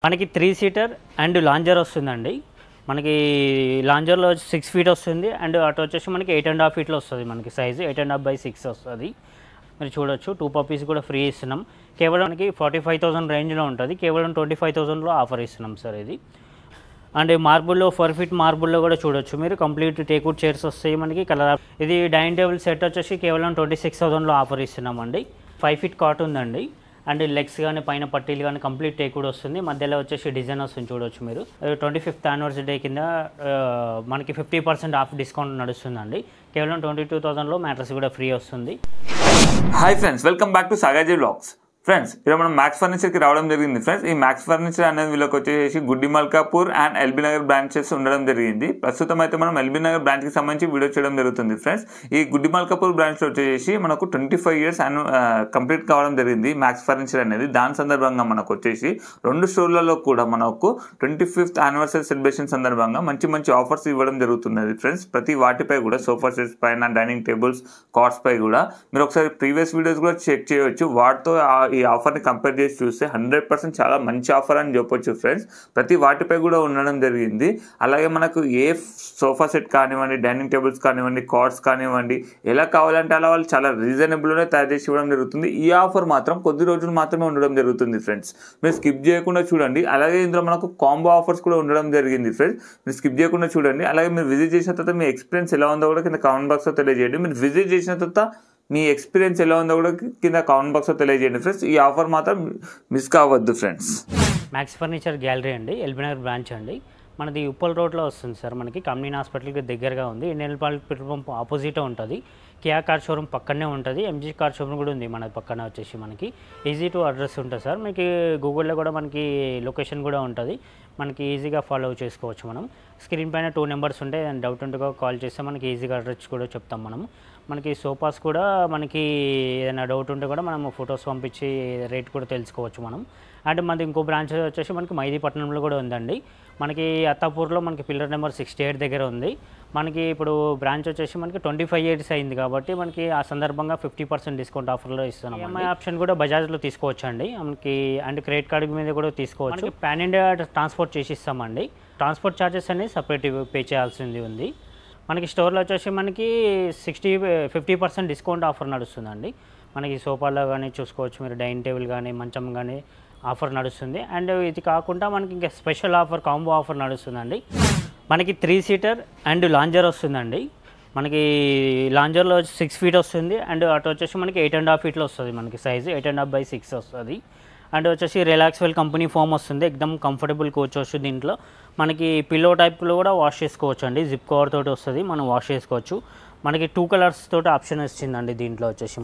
మనకి 3 seater and lounger వస్తుందండి. మనకి లాంజర్‌లో 6 ఫీట్ వస్తుంది అండ్ అటు వచ్చేసి మనకి 8.5 ఫీట్‌లో వస్తది మనకి సైజు 8.5/6 వస్తది. మీరు చూడొచ్చు 2 పప్పీస్ కూడా ఫ్రీ ఇస్తున్నాం. కేవలం మనకి 45,000 రేంజ్‌లో ఉంటది. కేవలం 25,000లో ఆఫర్ ఇస్తున్నాం సార్ ఇది. అండ్ మార్బుల్‌లో 4 ఫీట్ మార్బుల్‌లో కూడా చూడొచ్చు మీరు కంప్లీట్ టేక్‌వుడ్ చైర్స్ వస్తాయి మనకి కలర్. ఇది డైనింగ్ టేబుల్ సెట్ వచ్చేసి కేవలం 26,000లో ఆఫర్ ఇస్తున్నామండి. 5 ఫీట్ కాట్ ఉందండి. అండ్ లెగ్స్ కానీ పైన పట్టీలు కానీ కంప్లీట్ టేక్వుడ్ వస్తుంది. మధ్యలో వచ్చేసి డిజైన్ వస్తుంది చూడొచ్చు మీరు. 25th యానివర్సరీ కింద మనకి 50% ఆఫ్ డిస్కౌంట్ నడుస్తుందండి. కేవలం 22,000లో మ్యాట్రెస్ కూడా ఫ్రీ వస్తుంది. Hi friends, welcome back to Sagaji vlogs. Friends, ఇక్కడ మనం మ్యాక్స్ ఫర్నిచర్కి రావడం జరిగింది. ఫ్రెండ్స్, ఈ మ్యాక్స్ ఫర్నిచర్ అనేది వీళ్ళకి వచ్చేసి గుడ్డి Malkapur and LB Nagar branches ఉండడం జరిగింది. ప్రస్తుతం అయితే మనం ఎల్బీ నగర్ బ్రాంచ్కి సంబంధించి వీడియో చేయడం జరుగుతుంది. ఫ్రెండ్స్, ఈ గుడ్డి మల్కాపూర్ బ్రాంచ్లో వచ్చేసి మనకు 25 years కంప్లీట్ కావడం జరిగింది మ్యాక్స్ ఫర్నిచర్ అనేది. దాని సందర్భంగా మనకు వచ్చేసి 2 స్టోర్లలో కూడా మనకు 25th యానివర్సరీ సెలబ్రేషన్ సందర్భంగా మంచి మంచి ఆఫర్స్ ఇవ్వడం జరుగుతున్నది. ఫ్రెండ్స్, ప్రతి వాటిపై కూడా సోఫా సెట్స్ పైన, డైనింగ్ టేబుల్స్, కార్డ్స్ పై కూడా మీరు ఒకసారి ప్రీవియస్ వీడియోస్ కూడా చెక్ చేయవచ్చు. వాటితో ఈ ఆఫర్ని కంపేర్ చేసి చూస్తే 100% చాలా మంచి ఆఫర్ అని చెప్పొచ్చు. ఫ్రెండ్స్, ప్రతి వాటిపై కూడా ఉండడం జరిగింది. అలాగే మనకు ఏ సోఫా సెట్ కానివ్వండి, డైనింగ్ టేబుల్స్ కానివ్వండి, కార్డ్స్ కానివ్వండి, ఎలా కావాలంటే అలా వాళ్ళు చాలా రీజనబుల్గానే తయారు చేసి ఇవ్వడం జరుగుతుంది. ఈ ఆఫర్ మాత్రం కొద్ది రోజులు మాత్రమే ఉండడం జరుగుతుంది. ఫ్రెండ్స్, మీరు స్కిప్ చేయకుండా చూడండి. అలాగే ఇందులో మనకు కాంబో ఆఫర్స్ కూడా ఉండడం జరిగింది. ఫ్రెండ్స్, మీరు స్కిప్ చేయకుండా చూడండి. అలాగే మీరు విజిట్ చేసిన తర్వాత మీ ఎక్స్పీరియన్స్ ఎలా ఉందో కూడా కింద కామెంట్ బాక్స్లో తెలియజేయండి. మీరు విజిట్ చేసిన తర్వాత మీ ఎక్స్పీరియన్స్ ఎలా ఉందో కూడా కింద కామెంట్ బాక్స్లో తెలియజేయండి. ఫ్రెండ్స్, ఈ ఆఫర్ మాత్రం మిస్ కావద్దు. ఫ్రెండ్స్, మ్యాక్స్ ఫర్నిచర్ గ్యాలరీ అండి, ఎల్బీ నగర్ బ్రాంచ్ అండి. మనది ఉప్పల్ రోడ్లో వస్తుంది సార్. మనకి కమ్యూనిటీ హాస్పిటల్కి దగ్గరగా ఉంది. ఇండియన్ పెట్రోల్ పంప్ ఆపోజిట్ ఉంటుంది. కియా కార్ షోరూమ్ పక్కనే ఉంటుంది. ఎంజీ కార్ షోరూమ్ కూడా ఉంది మన పక్కన. వచ్చేసి మనకి ఈజీ టు అడ్రస్ ఉంటుంది సార్. మనకి గూగుల్లో కూడా మనకి లొకేషన్ కూడా ఉంటుంది. మనకి ఈజీగా ఫాలో చేసుకోవచ్చు. మనం స్క్రీన్ పైన 2 నెంబర్స్ ఉంటాయి. ఏదైనా డౌట్ ఉంటే కాల్ చేస్తే మనకి ఈజీగా అడ్రస్ కూడా చెప్తాం. మనకి సోఫాస్ కూడా మనకి ఏదైనా డౌట్ ఉంటే కూడా మనం ఫొటోస్ పంపించి రేట్ కూడా తెలుసుకోవచ్చు మనం. అండ్ మనది ఇంకో బ్రాంచ్ వచ్చేసి మనకి మైదీపట్నంలో కూడా ఉందండి. మనకి అత్తాపూర్లో మనకి పిల్లర్ నెంబర్ 68 దగ్గర ఉంది. మనకి ఇప్పుడు బ్రాంచ్ వచ్చేసి మనకి 25 years అయింది కాబట్టి మనకి ఆ సందర్భంగా 50% డిస్కౌంట్ ఆఫర్లో ఇస్తున్నాం. ఈఎంఐ ఆప్షన్ కూడా బజాజ్లో తీసుకోవచ్చు అండి మనకి. అండ్ క్రెడిట్ కార్డు మీద కూడా తీసుకోవచ్చు. పాన్ ఇండియా ట్రాన్స్పోర్ట్ చేసి ఇస్తామండి. ట్రాన్స్పోర్ట్ ఛార్జెస్ అనేది సపరేట్ పే చేయాల్సింది ఉంది. మనకి స్టోర్లో వచ్చేసి మనకి 50% డిస్కౌంట్ ఆఫర్ నడుస్తుందండి. మనకి సోఫాలో కానీ చూసుకోవచ్చు మీరు, డైనింగ్ టేబుల్ కానీ మంచం కానీ ఆఫర్ నడుస్తుంది. అండ్ ఇది కాకుండా మనకి ఇంకా స్పెషల్ ఆఫర్, కాంబో ఆఫర్ నడుస్తుందండి. మనకి 3 సీటర్ అండ్ లాంజర్ వస్తుందండి. మనకి లాంజర్లో 6 ఫీట్ వస్తుంది అండ్ అటు వచ్చేసి మనకి 8.5 ఫీట్‌లో వస్తుంది మనకి సైజు 8.5/6 వస్తుంది. అండ్ వచ్చేసి రిలాక్స్వెల్ కంపెనీ ఫోమ్ వస్తుంది. ఎక్దమ్ కంఫర్టబుల్ కూర్చోవచ్చు. దీంట్లో మనకి పిల్లో టైప్లో కూడా వాష్ చేసుకోవచ్చు అండి. జిప్ కవర్ తోటి వస్తుంది, మనం వాష్ చేసుకోవచ్చు. మనకి 2 కలర్స్ తోటి ఆప్షన్ వచ్చిందండి. దీంట్లో వచ్చేసి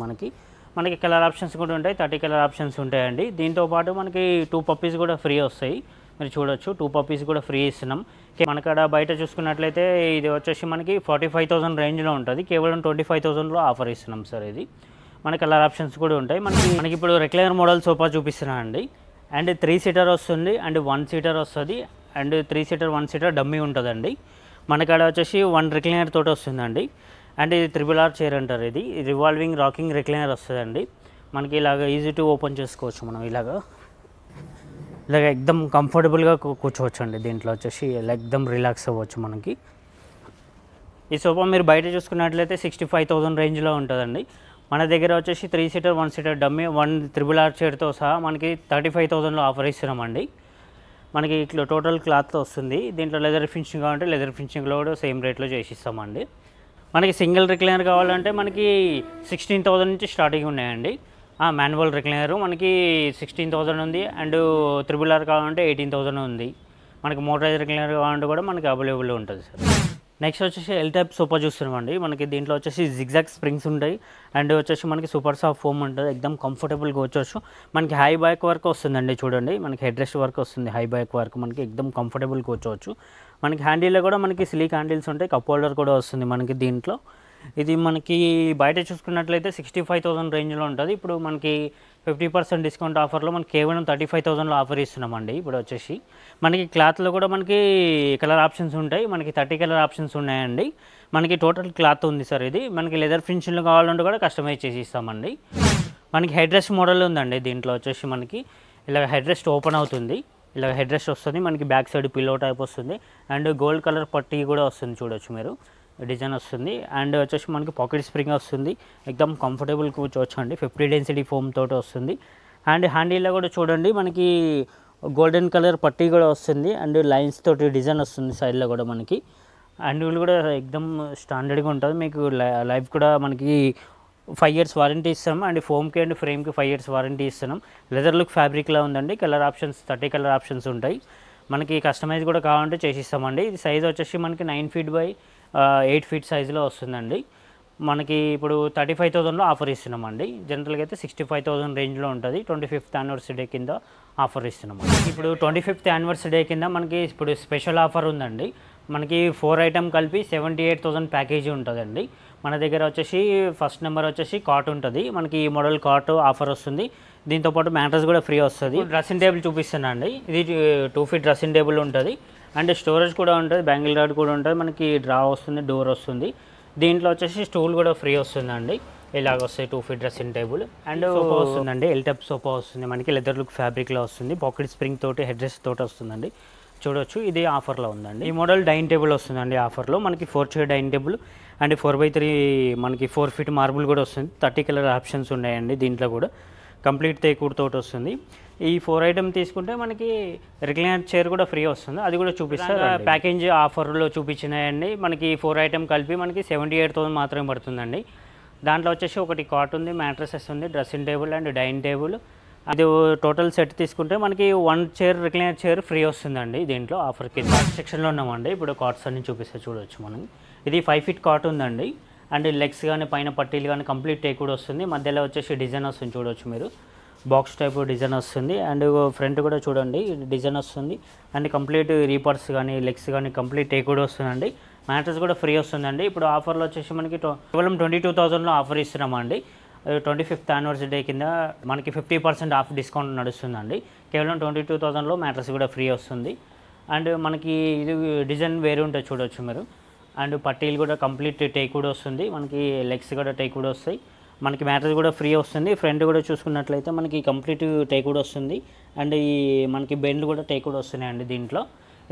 మనకి కలర్ ఆప్షన్స్ కూడా ఉంటాయి. 30 కలర్ ఆప్షన్స్ ఉంటాయండి. దీంతోపాటు మనకి 2 పప్పీస్ కూడా ఫ్రీ వస్తాయి. మీరు చూడొచ్చు 2 పప్పీస్ కూడా ఫ్రీ ఇస్తున్నాం. మనకడ బయట చూసుకున్నట్లయితే ఇది వచ్చేసి మనకి 45,000 రేంజ్లో ఉంటుంది. కేవలం 25,000లో ఆఫర్ ఇస్తున్నాం సార్ ఇది. మన కలర్ ఆప్షన్స్ కూడా ఉంటాయి. మనకి ఇప్పుడు రెక్లైనర్ మోడల్ సోఫా చూపిస్తున్నాను అండి. అండ్ 3 సీటర్ వస్తుంది అండ్ 1 సీటర్ వస్తుంది. అండ్ 3 సీటర్ 1 సీటర్ డమ్మీ ఉంటుందండి. మనకాడ వచ్చేసి 1 రిక్లైనర్ తోటి వస్తుందండి. అండ్ ఇది RRR చైర్ అంటారు. ఇది రివాల్వింగ్ రాకింగ్ రిక్లైనర్ వస్తుందండి. మనకి ఇలాగ ఈజీ టు ఓపెన్ చేసుకోవచ్చు. మనం ఇలాగ ఎక్దమ్ కంఫర్టబుల్గా కూర్చోవచ్చు అండి. దీంట్లో వచ్చేసి ఇలా ఎక్దమ్ రిలాక్స్ అవ్వచ్చు. మనకి ఈ సోఫా మీరు బయట చూసుకున్నట్లయితే 65,000 రేంజ్లో ఉంటుందండి. మన దగ్గర వచ్చేసి 3 సీటర్ 1 సీటర్ డమ్మీ 1 RRR చైర్తో సహా మనకి 35,000లో ఆఫర్ ఇస్తున్నామండి. మనకి ఇట్లా టోటల్ క్లాత్తో వస్తుంది. దీంట్లో లెదర్ ఫినిషింగ్ కావాలంటే లెదర్ ఫినిషింగ్లో కూడా సేమ్ రేట్లో చేసిస్తామండి. మనకి సింగిల్ రిక్లైనర్ కావాలంటే మనకి 16,000 నుంచి స్టార్టింగ్ ఉన్నాయండి. మాన్యువల్ రిక్లైనర్ మనకి 16,000 ఉంది. అండ్ RRR కావాలంటే 18,000 ఉంది. మనకి మోటరైజ్ రిక్లైనర్ కావాలంటే కూడా మనకి అవైలబుల్ ఉంటుంది సార్. నెక్స్ట్ వచ్చేసి ఎల్ టైప్ సోఫా చూస్తున్నామండి. మనకి దీంట్లో వచ్చేసి జిగ్జాగ్ స్ప్రింగ్స్ ఉంటాయి. అండ్ వచ్చేసి మనకి సూపర్ సాఫ్ట్ ఫోమ్ ఉంటుంది. ఎక్దమ్ కంఫర్టబుల్గా కూర్చోవచ్చు. మనకి హై బ్యాక్ వర్క్ వస్తుందండి. చూడండి మనకి హెడ్ రెస్ట్ వర్క్ వస్తుంది. హై బ్యాక్ వర్క్ మనకి ఎక్దమ్ కంఫర్టబుల్ కూర్చోవచ్చు. మనకి హ్యాండిల్లో కూడా మనకి సిలిక్ హ్యాండిల్స్ ఉంటాయి. కప్ హోల్డర్ కూడా వస్తుంది మనకి దీంట్లో. ఇది మనకి బయట చూసుకున్నట్లయితే 65,000 రేంజ్లో ఉంటుంది. ఇప్పుడు మనకి 50% డిస్కౌంట్ ఆఫర్లో మనకి కేవలం 35,000లో ఆఫర్ ఇస్తున్నామండి. ఇప్పుడు వచ్చేసి మనకి క్లాత్లో కూడా మనకి కలర్ ఆప్షన్స్ ఉంటాయి. మనకి 30 కలర్ ఆప్షన్స్ ఉన్నాయండి. మనకి టోటల్ క్లాత్ ఉంది సార్. ఇది మనకి లెదర్ ఫినిషింగ్లో కావాలంటే కూడా కస్టమైజ్ చేసి ఇస్తామండి. మనకి హెడ్ రెస్ట్ మోడల్ ఉందండి. దీంట్లో వచ్చేసి మనకి ఇలా హెడ్ రెస్ట్ ఓపెన్ అవుతుంది. ఇలా హెడ్ రెస్ట్ వస్తుంది, మనకి బ్యాక్ సైడ్ పిల్లో టైప్ వస్తుంది అండ్ గోల్డ్ కలర్ పట్టీ కూడా వస్తుంది, చూడొచ్చు మీరు డిజైన్ వస్తుంది. అండ్ వచ్చేసి మనకి పాకెట్ స్ప్రింగ్ వస్తుంది, ఎక్దమ్ కంఫర్టబుల్ కూర్చోవచ్చు అండి. 50 డెన్సిటీ ఫోమ్ తోటి వస్తుంది. అండ్ హ్యాండిల్లో కూడా చూడండి మనకి గోల్డెన్ కలర్ పట్టీ కూడా వస్తుంది అండ్ లైన్స్ తోటి డిజైన్ వస్తుంది సైడ్లో కూడా మనకి. అండ్ వీళ్ళు కూడా ఎక్దమ్ స్టాండర్డ్గా ఉంటుంది. మీకు లైఫ్ కూడా మనకి 5 years వారంటీ ఇస్తాం అండ్ ఫోమ్కి అండ్ ఫ్రేమ్కి 5 years వారంటీ ఇస్తున్నాం. లెదర్ లుక్ ఫ్యాబ్రిక్లో ఉందండి. కలర్ ఆప్షన్స్ 30 కలర్ ఆప్షన్స్ ఉంటాయి. మనకి కస్టమైజ్ కూడా కావాలంటే చేసిస్తామండి. ఇది సైజ్ వచ్చేసి మనకి 9 feet by 8 feet సైజులో వస్తుందండి. మనకి ఇప్పుడు 35,000లో ఆఫర్ ఇస్తున్నామండి. జనరల్గా అయితే 65,000 రేంజ్లో ఉంటుంది. 25th anniversary డే కింద ఆఫర్ ఇస్తున్నాం. ఇప్పుడు 25th anniversary డే కింద మనకి ఇప్పుడు స్పెషల్ ఆఫర్ ఉందండి. మనకి 4 ఐటమ్ కలిపి 78,000 ప్యాకేజీ ఉంటుందండి. మన దగ్గర వచ్చేసి ఫస్ట్ నెంబర్ వచ్చేసి కాట్ ఉంటుంది. మనకి ఈ మోడల్ కాట్ ఆఫర్ వస్తుంది. దీంతోపాటు మ్యాట్రస్ కూడా ఫ్రీ వస్తుంది. డ్రెస్సింగ్ టేబుల్ చూపిస్తున్నాండి. ఇది 2 feet డ్రెస్సింగ్ టేబుల్ ఉంటుంది అండ్ స్టోరేజ్ కూడా ఉంటుంది, బ్యాంగిల్ రాడ్ కూడా ఉంటుంది, మనకి డ్రా వస్తుంది, డోర్ వస్తుంది. దీంట్లో వచ్చేసి స్టూల్ కూడా ఫ్రీ వస్తుందండి. ఇలాగ వస్తాయి 2 feet dressing table and sofa వస్తుందండి. ఎల్ టైప్ సోఫా వస్తుంది, మనకి లెదర్ లుక్ ఫ్యాబ్రిక్లో వస్తుంది, పాకెట్ స్ప్రింగ్ తోటి హెడ్ రెస్ట్ తోటి వస్తుందండి. చూడొచ్చు ఇది ఆఫర్లో ఉందండి. ఈ మోడల్ డైనింగ్ టేబుల్ వస్తుందండి ఆఫర్లో. మనకి 4 chair dining table and 4x3 మనకి 4 feet మార్బుల్ కూడా వస్తుంది. 30 కలర్ ఆప్షన్స్ ఉన్నాయండి. దీంట్లో కూడా కంప్లీట్ టేక్వుడ్ తోటి వస్తుంది. ఈ 4 ఐటమ్ తీసుకుంటే మనకి రిక్లైనర్ చైర్ కూడా ఫ్రీ వస్తుంది, అది కూడా చూపిస్తారు. ప్యాకేజ్ ఆఫర్లో చూపించినాయండి. మనకి 4 ఐటమ్ కలిపి మనకి 78,000 మాత్రమే పడుతుందండి. దాంట్లో వచ్చేసి ఒకటి కాట్ ఉంది, మ్యాట్రసెస్ ఉంది, dressing table and dining table. అది టోటల్ సెట్ తీసుకుంటే మనకి 1 chair రిక్లైనర్ చైర్ ఫ్రీ వస్తుందండి. దీంట్లో ఆఫర్ కింద సెక్షన్లో ఉన్నామండి. ఇప్పుడు కాట్స్ అన్ని చూపిస్తే చూడవచ్చు మనం. ఇది 5 feet కాట్ ఉందండి అండ్ లెగ్స్ కానీ పైన పట్టీలు కానీ కంప్లీట్ టేక్వుడ్ వస్తుంది. మధ్యలో వచ్చేసి డిజైన్ వస్తుంది, చూడవచ్చు మీరు బాక్స్ టైప్ డిజైన్ వస్తుంది అండ్ ఫ్రంట్ కూడా చూడండి డిజైన్ వస్తుంది అండ్ కంప్లీట్ రీపర్స్ కానీ లెగ్స్ కానీ కంప్లీట్ టేక్వుడ్ వస్తుందండి. మ్యాట్రస్ కూడా ఫ్రీ వస్తుందండి. ఇప్పుడు ఆఫర్లో వచ్చేసి మనకి కేవలం 22,000లో ఆఫర్ ఇస్తున్నామండి. 25th anniversary డే కింద మనకి 50% ఆఫ్ డిస్కౌంట్ నడుస్తుందండి. కేవలం 22,000లో మ్యాట్రస్ కూడా ఫ్రీ వస్తుంది. అండ్ మనకి ఇది డిజైన్ వేరే ఉంటుంది, చూడవచ్చు మీరు. అండ్ పట్టీలు కూడా కంప్లీట్ టేక్వుడ్ వస్తుంది, మనకి లెగ్స్ కూడా టేక్వుడ్ వస్తాయి, మనకి మ్యాట్రస్ కూడా ఫ్రీ వస్తుంది. ఫ్రంట్ కూడా చూసుకున్నట్లయితే మనకి కంప్లీట్ టేక్వుడ్ వస్తుంది అండ్ ఈ మనకి బెండ్లు కూడా టేక్వుడ్ వస్తున్నాయండి. దీంట్లో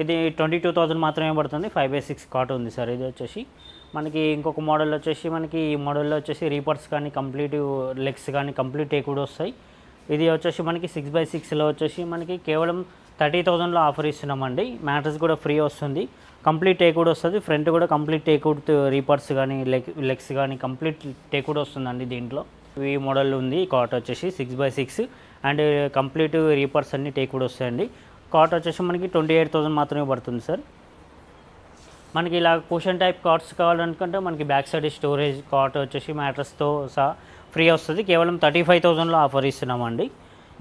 ఇది 22,000 మాత్రమే పడుతుంది. 5x6 కాట్ ఉంది సార్. ఇది వచ్చేసి మనకి ఇంకొక మోడల్ వచ్చేసి మనకి ఈ మోడల్లో వచ్చేసి రీపర్స్ కానీ కంప్లీట్ లెగ్స్ కానీ కంప్లీట్ టేక్వుడ్ వస్తాయి. ఇది వచ్చేసి మనకి 6x6లో వచ్చేసి మనకి కేవలం 30,000లో ఆఫర్ ఇస్తున్నామండి. మ్యాట్రస్ కూడా ఫ్రీ వస్తుంది, కంప్లీట్ టేక్వుడ్ వస్తుంది. ఫ్రంట్ కూడా కంప్లీట్ టేక్వుడ్ రీపర్స్ కానీ లెగ్స్ కానీ కంప్లీట్ టేక్వుడ్ వస్తుందండి. దీంట్లో ఈ మోడల్ ఉంది కాట్ వచ్చేసి 6x6 అండ్ కంప్లీట్ రీపర్స్ అన్ని టేక్వుడ్ వస్తాయండి. కాట్ వచ్చేసి మనకి 28,000 మాత్రమే పడుతుంది సార్. మనకి ఇలా కుషన్ టైప్ కాట్స్ కావాలనుకుంటే మనకి బ్యాక్ సైడ్ స్టోరేజ్ కాట్ వచ్చేసి మ్యాట్రస్తో సహా ఫ్రీ వస్తుంది. కేవలం 35,000లో ఆఫర్ ఇస్తున్నామండి.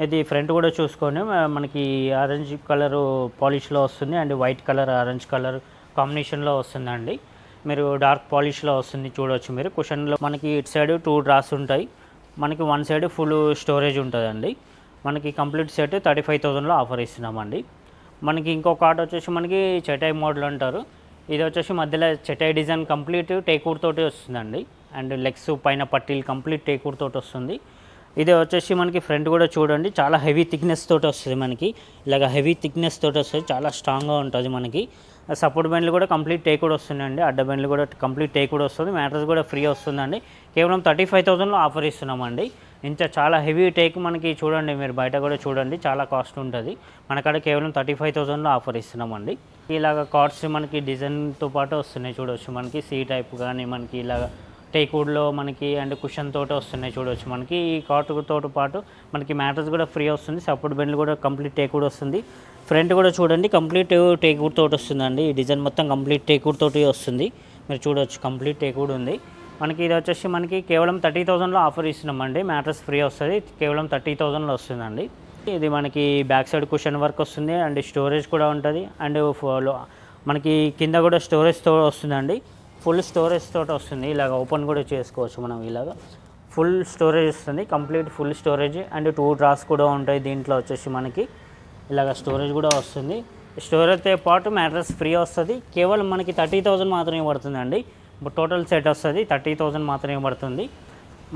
ఇది ఫ్రంట్ కూడా చూసుకొని మనకి ఆరెంజ్ కలర్ పాలిష్లో వస్తుంది and white colour orange colour కాంబినేషన్లో వస్తుందండి. మీరు డార్క్ పాలిష్లో వస్తుంది, చూడవచ్చు మీరు. కుషన్లో మనకి ఇటు సైడ్ 2 డ్రాస్ ఉంటాయి, మనకి 1 side ఫుల్ స్టోరేజ్ ఉంటుందండి. మనకి కంప్లీట్ సెట్ 35,000లో ఆఫర్ ఇస్తున్నామండి. మనకి ఇంకో కాట్ వచ్చేసి మనకి చటాయి మోడల్ అంటారు. ఇది వచ్చేసి మధ్యలో చటాయి డిజైన్ కంప్లీట్ టేక్వుడ్ తోటి వస్తుందండి అండ్ లెగ్స్ పైన పట్టీలు కంప్లీట్ టేక్వుడ్ తోటి వస్తుంది. ఇది వచ్చేసి మనకి ఫ్రంట్ కూడా చూడండి చాలా హెవీ థిక్నెస్ తోటి వస్తుంది. మనకి ఇలాగ హెవీ థిక్నెస్ తోటి వస్తుంది, చాలా స్ట్రాంగ్గా ఉంటుంది. మనకి సపోర్ట్ బెండ్లు కూడా కంప్లీట్ టేక్వుడ్ వస్తుందండి, అడ్డ బెండ్లు కూడా కంప్లీట్ టేక్వుడ్ వస్తుంది. మ్యాట్రస్ కూడా ఫ్రీ వస్తుందండి. కేవలం 35,000లో ఆఫర్ ఇస్తున్నామండి. ఇంత చాలా హెవీ టేక్ మనకి చూడండి, మీరు బయట కూడా చూడండి చాలా కాస్ట్ ఉంటుంది. మనకాడ కేవలం 35,000లో ఆఫర్ ఇస్తున్నామండి. ఇలాగ కార్డ్స్ మనకి డిజైన్తో పాటు వస్తున్నాయి, చూడవచ్చు. మనకి సీ టైప్ కానీ మనకి ఇలాగ టేక్వుడ్లో మనకి అండ్ కుషన్ తోటి వస్తున్నాయి, చూడవచ్చు. మనకి ఈ కాటుతో పాటు మనకి మ్యాట్రస్ కూడా ఫ్రీ వస్తుంది, సపోర్ట్ బెండ్లు కూడా కంప్లీట్ టేక్వుడ్ వస్తుంది. ఫ్రంట్ కూడా చూడండి కంప్లీట్ టేక్వుడ్ తోటి వస్తుందండి. ఈ డిజైన్ మొత్తం కంప్లీట్ టేక్వుడ్ తోటి వస్తుంది, మీరు చూడవచ్చు. కంప్లీట్ టేక్వుడ్ ఉంది. మనకి ఇది వచ్చేసి మనకి కేవలం 30,000లో ఆఫర్ ఇస్తున్నామండి. మ్యాట్రస్ ఫ్రీ వస్తుంది, కేవలం 30,000లో వస్తుందండి. ఇది మనకి బ్యాక్ సైడ్ కుషన్ వర్క్ వస్తుంది అండ్ స్టోరేజ్ కూడా ఉంటుంది అండ్ మనకి కింద కూడా స్టోరేజ్తో వస్తుందండి. ఫుల్ స్టోరేజ్ తోటి వస్తుంది. ఇలాగ ఓపెన్ కూడా చేసుకోవచ్చు మనం. ఇలాగ ఫుల్ స్టోరేజ్ వస్తుంది, complete full storage and 2 drawers కూడా ఉంటాయి. దీంట్లో వచ్చేసి మనకి ఇలాగ స్టోరేజ్ కూడా వస్తుంది. స్టోరేజ్తో పాటు మ్యాట్రస్ ఫ్రీ వస్తుంది. కేవలం మనకి 30,000 మాత్రమే పడుతుందండి. టోటల్ సెట్ వస్తుంది 30,000 మాత్రమే పడుతుంది.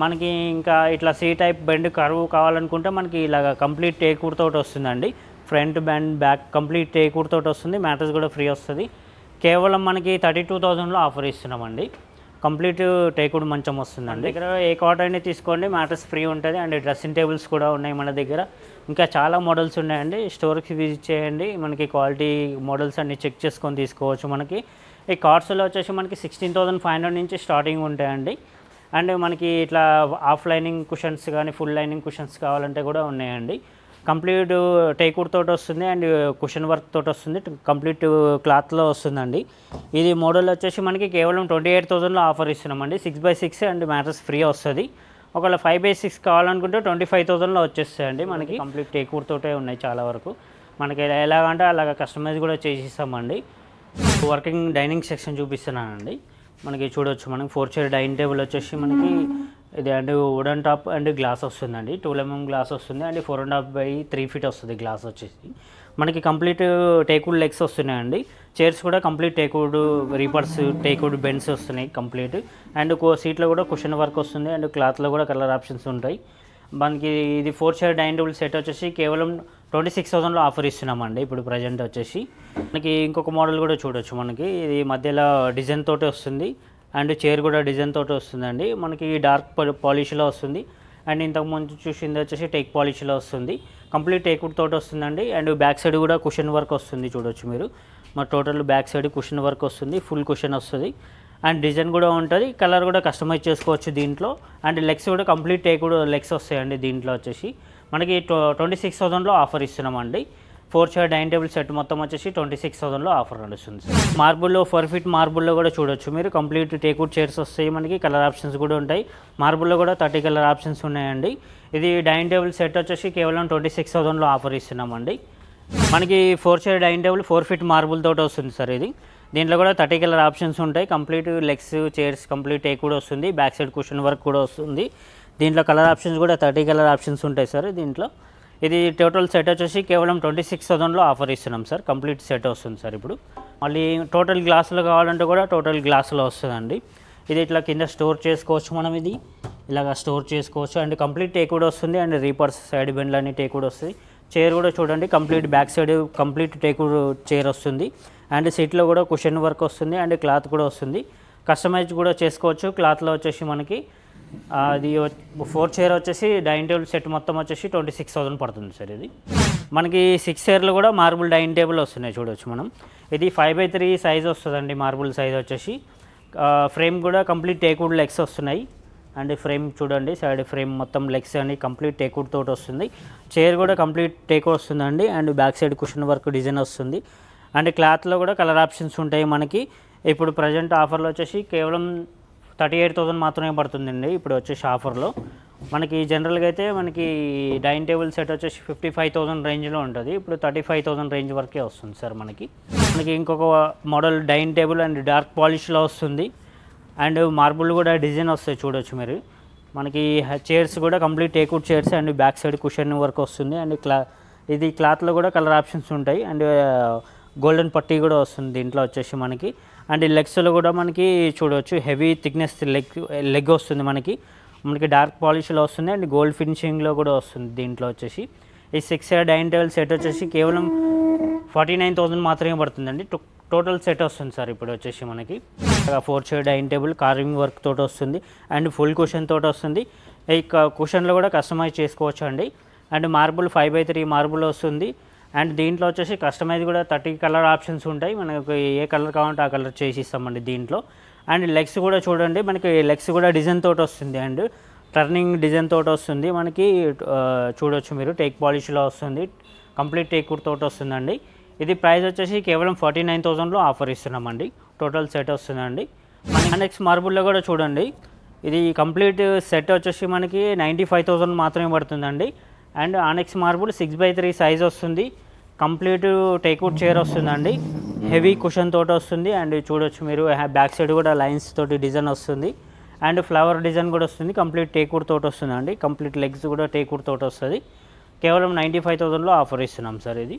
మనకి ఇంకా ఇట్లా సీ టైప్ బెండ్ కర్వ్ కావాలనుకుంటే మనకి ఇలాగ కంప్లీట్ టేక్వుడ్ తోటి వస్తుందండి. Front and back complete teakwood తోటి వస్తుంది. మ్యాట్రెస్ కూడా ఫ్రీ వస్తుంది. కేవలం మనకి 32,000లో ఆఫర్ ఇస్తున్నామండి. కంప్లీట్ టేక్వుడ్ మంచం వస్తుందండి. దగ్గర ఏ కాట్ అయినా తీసుకోండి, మ్యాట్రెస్ ఫ్రీ ఉంటుంది. అండ్ డ్రెస్సింగ్ టేబుల్స్ కూడా ఉన్నాయి మన దగ్గర. ఇంకా చాలా మోడల్స్ ఉన్నాయండి. స్టోర్కి విజిట్ చేయండి, మనకి క్వాలిటీ మోడల్స్ అన్ని చెక్ చేసుకొని తీసుకోవచ్చు. మనకి ఈ కార్డ్స్లో వచ్చేసి మనకి 16,500 నుంచి స్టార్టింగ్ ఉంటాయండి. అండ్ మనకి ఇట్లా హాఫ్ లైనింగ్ కుషన్స్ కానీ ఫుల్ లైనింగ్ కుషన్స్ కావాలంటే కూడా ఉన్నాయండి. కంప్లీట్ టేక్వుడ్ తోటి వస్తుంది అండ్ కుషన్ వర్క్ తోటి వస్తుంది. కంప్లీట్ క్లాత్లో వస్తుందండి. ఇది మోడల్ వచ్చేసి మనకి కేవలం 28,000లో ఆఫర్ ఇస్తున్నామండి. 6x6 అండ్ మ్యాట్రెస్ ఫ్రీ వస్తుంది. ఒకవేళ 5x6 కావాలనుకుంటే 25,000లో వచ్చేస్తాయండి. మనకి కంప్లీట్ టేక్వుడ్ తోటే ఉన్నాయి చాలా వరకు. మనకి ఎలాగంటే అలాగ కస్టమైజ్ కూడా చేసిస్తామండి. వర్కింగ్ డైనింగ్ సెక్షన్ చూపిస్తున్నానండి. మనకి చూడవచ్చు, మనకి 4 చైర్ డైనింగ్ టేబుల్ వచ్చేసి మనకి ఇది and wooden top and glass వస్తుందండి. 12 mm గ్లాస్ వస్తుంది అండ్ 4.5 by 3 feet వస్తుంది గ్లాస్ వచ్చేసి. మనకి కంప్లీట్ టేక్వుడ్ లెగ్స్ వస్తున్నాయండి. చైర్స్ కూడా complete teakwood reapers teakwood bends వస్తున్నాయి కంప్లీట్. అండ్ సీట్లో కూడా కుషన్ వర్క్ వస్తుంది అండ్ క్లాత్లో కూడా కలర్ ఆప్షన్స్ ఉంటాయి. మనకి ఇది 4 చైర్ డైనింగ్ టేబుల్ సెట్ వచ్చేసి కేవలం 26,000లో ఆఫర్ ఇస్తున్నామండి ఇప్పుడు ప్రజెంట్ వచ్చేసి. మనకి ఇంకొక మోడల్ కూడా చూడొచ్చు. మనకి ఇది మధ్యలో డిజైన్ తోటి వస్తుంది అండ్ చైర్ కూడా డిజైన్ తోటి వస్తుందండి. మనకి డార్క్ పాలిష్లో వస్తుంది అండ్ ఇంతకుముందు చూసింది వచ్చేసి టేక్ పాలిష్లో వస్తుంది. కంప్లీట్ టేక్వుడ్ తోటి వస్తుందండి. అండ్ బ్యాక్ సైడ్ కూడా కుషన్ వర్క్ వస్తుంది చూడొచ్చు మీరు. మరి total back side cushion work వస్తుంది, ఫుల్ కుషన్ వస్తుంది అండ్ డిజైన్ కూడా ఉంటుంది. కలర్ కూడా కస్టమైజ్ చేసుకోవచ్చు దీంట్లో. అండ్ లెగ్స్ కూడా కంప్లీట్ టేక్వుడ్ లెగ్స్ వస్తాయండి దీంట్లో వచ్చేసి. మనకి 26,000లో ఆఫర్ ఇస్తున్నామండి. 4 చైర్ డైనింగ్ టేబుల్ సెట్ మొత్తం వచ్చేసి 26,000లో ఆఫర్ నడుస్తుంది సార్. మార్బుల్లో 4 feet మార్బుల్లో కూడా చూడొచ్చు మీరు. కంప్లీట్ టేక్వుడ్ చైర్స్ వస్తాయి. మనకి కలర్ ఆప్షన్స్ కూడా ఉంటాయి. మార్బుల్లో కూడా 30 కలర్ ఆప్షన్స్ ఉన్నాయండి. ఇది డైనింగ్ టేబుల్ సెట్ వచ్చేసి కేవలం 26,000లో ఆఫర్ ఇస్తున్నామండి. మనకి 4 chair dining table 4 feet marble తోటి వస్తుంది సార్ ఇది. దీంట్లో కూడా 30 కలర్ ఆప్షన్స్ ఉంటాయి. Complete legs chairs complete teakwood వస్తుంది. బ్యాక్ సైడ్ కుషన్ వర్క్ కూడా వస్తుంది. దీంట్లో కలర్ ఆప్షన్స్ కూడా 30 కలర్ ఆప్షన్స్ ఉంటాయి సార్ దీంట్లో. ఇది టోటల్ సెట్ వచ్చేసి కేవలం 26,000లో ఆఫర్ ఇస్తున్నాం సార్. కంప్లీట్ సెట్ వస్తుంది సార్ ఇప్పుడు. మళ్ళీ టోటల్ గ్లాసులో కావాలంటే కూడా టోటల్ గ్లాసులో వస్తుందండి. ఇది ఇట్లా కింద స్టోర్ చేసుకోవచ్చు మనం. ఇది ఇలాగ స్టోర్ చేసుకోవచ్చు అండ్ కంప్లీట్ టేక్వుడ్ వస్తుంది అండ్ రీపర్స్ సైడ్ బెండ్లు అన్ని టేక్వుడ్ వస్తుంది. చైర్ కూడా చూడండి complete back side complete teakwood chair వస్తుంది అండ్ సీట్లో కూడా కుషన్ వర్క్ వస్తుంది అండ్ క్లాత్ కూడా వస్తుంది. కస్టమైజ్ కూడా చేసుకోవచ్చు. క్లాత్లో వచ్చేసి మనకి అది 4 చైర్ వచ్చేసి డైనింగ్ టేబుల్ సెట్ మొత్తం వచ్చేసి 26,000 పడుతుంది సార్ ఇది. మనకి 6 చైర్లు కూడా మార్బుల్ డైనింగ్ టేబుల్ వస్తున్నాయి చూడవచ్చు మనం. ఇది 5x3 సైజ్ వస్తుందండి మార్బుల్ సైజ్ వచ్చేసి. ఫ్రేమ్ కూడా కంప్లీట్ టేక్వుడ్ లెగ్స్ వస్తున్నాయి అండ్ ఫ్రేమ్ చూడండి సైడ్ ఫ్రేమ్ మొత్తం లెగ్స్ అని కంప్లీట్ టేక్వుడ్ తోటి వస్తుంది. చైర్ కూడా కంప్లీట్ టేక్వుడ్ వస్తుందండి and back side cushion work design వస్తుంది అండ్ క్లాత్లో కూడా కలర్ ఆప్షన్స్ ఉంటాయి మనకి. ఇప్పుడు ప్రజెంట్ ఆఫర్లో వచ్చేసి కేవలం 38,000 మాత్రమే పడుతుందండి ఇప్పుడు వచ్చేసి ఆఫర్లో. మనకి జనరల్గా అయితే మనకి డైనింగ్ టేబుల్ సెట్ వచ్చేసి 55,000 రేంజ్లో ఉంటుంది. ఇప్పుడు 35,000 రేంజ్ వరకే వస్తుంది సార్ మనకి. ఇంకొక model dining table and dark పాలిష్లో వస్తుంది అండ్ మార్బుల్ కూడా డిజైన్ వస్తాయి చూడొచ్చు మీరు. మనకి చైర్స్ కూడా complete teakwood chairs and back side cushion work వస్తుంది అండ్ ఇది క్లాత్లో కూడా కలర్ ఆప్షన్స్ ఉంటాయి అండ్ గోల్డెన్ పట్టీ కూడా వస్తుంది దీంట్లో వచ్చేసి మనకి. అండ్ లెగ్స్లో కూడా మనకి చూడవచ్చు హెవీ థిక్నెస్ లెగ్ వస్తుంది మనకి. డార్క్ పాలిష్లో వస్తుంది అండ్ గోల్డ్ ఫినిషింగ్లో కూడా వస్తుంది దీంట్లో వచ్చేసి. ఈ 6 చైర్ డైనింగ్ టేబుల్ సెట్ వచ్చేసి కేవలం 49,000 మాత్రమే పడుతుందండి. టోటల్ సెట్ వస్తుంది సార్ ఇప్పుడు వచ్చేసి మనకి. 4 chair dining table carving work తోటి వస్తుంది అండ్ ఫుల్ కుషన్ తోటి వస్తుంది. ఈ కుషన్లో కూడా కస్టమైజ్ చేసుకోవచ్చు అండి. అండ్ మార్బుల్ 5x3 మార్బుల్ వస్తుంది అండ్ దీంట్లో వచ్చేసి కస్టమైజ్ కూడా 30 కలర్ ఆప్షన్స్ ఉంటాయి. మనకు ఏ కలర్ కావాలంటే ఆ కలర్ చేసి ఇస్తామండి దీంట్లో. అండ్ లెగ్స్ కూడా చూడండి మనకి లెగ్స్ కూడా డిజైన్ తోటి వస్తుంది అండ్ టర్నింగ్ డిజైన్ తోటి వస్తుంది మనకి. చూడొచ్చు మీరు టేక్ పాలిష్లో వస్తుంది కంప్లీట్ టేక్వుడ్ తోటి వస్తుందండి. ఇది ప్రైస్ వచ్చేసి కేవలం 49,000లో ఆఫర్ ఇస్తున్నామండి. టోటల్ సెట్ వస్తుందండి. నెక్స్ట్ మార్బుల్లో కూడా చూడండి ఇది కంప్లీట్ సెట్ వచ్చేసి మనకి 95,000 మాత్రమే పడుతుందండి. అండ్ ఆనెక్స్ మార్బుల్ 6x3 సైజ్ వస్తుంది. కంప్లీట్ టేక్వుడ్ చైర్ వస్తుందండి. హెవీ కుషన్ తోటి వస్తుంది అండ్ చూడొచ్చు మీరు బ్యాక్ సైడ్ కూడా లైన్స్ తోటి డిజైన్ వస్తుంది అండ్ ఫ్లవర్ డిజైన్ కూడా వస్తుంది. కంప్లీట్ టేక్వుడ్ తోటి వస్తుందండి. కంప్లీట్ లెగ్స్ కూడా టేక్వుడ్ తోటి వస్తుంది. కేవలం 95,000లో ఆఫర్ ఇస్తున్నాం సార్ ఇది.